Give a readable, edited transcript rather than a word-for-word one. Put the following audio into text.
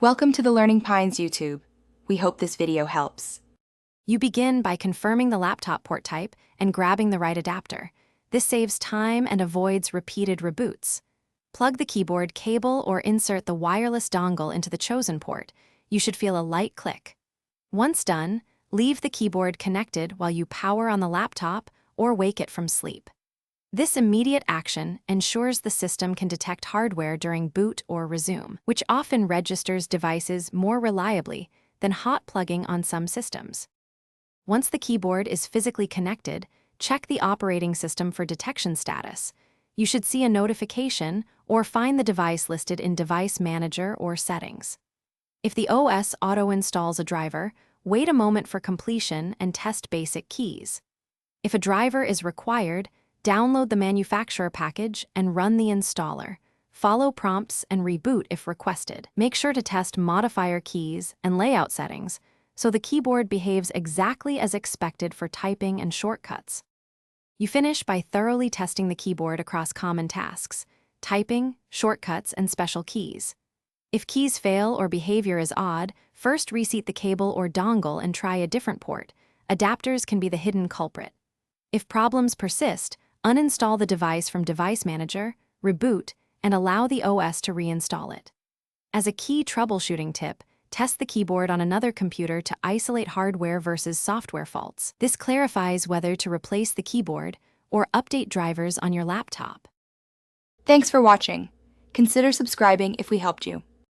Welcome to the Learning Pines YouTube. We hope this video helps. You begin by confirming the laptop port type and grabbing the right adapter. This saves time and avoids repeated reboots. Plug the keyboard cable or insert the wireless dongle into the chosen port. You should feel a light click. Once done, leave the keyboard connected while you power on the laptop or wake it from sleep. This immediate action ensures the system can detect hardware during boot or resume, which often registers devices more reliably than hot plugging on some systems. Once the keyboard is physically connected, check the operating system for detection status. You should see a notification or find the device listed in Device Manager or Settings. If the OS auto-installs a driver, wait a moment for completion and test basic keys. If a driver is required, download the manufacturer package and run the installer. Follow prompts and reboot if requested. Make sure to test modifier keys and layout settings so the keyboard behaves exactly as expected for typing and shortcuts. You finish by thoroughly testing the keyboard across common tasks, typing, shortcuts, and special keys. If keys fail or behavior is odd, first reseat the cable or dongle and try a different port. Adapters can be the hidden culprit. If problems persist, uninstall the device from Device Manager, reboot, and allow the OS to reinstall it. As a key troubleshooting tip, test the keyboard on another computer to isolate hardware versus software faults. This clarifies whether to replace the keyboard or update drivers on your laptop. Thanks for watching. Consider subscribing if we helped you.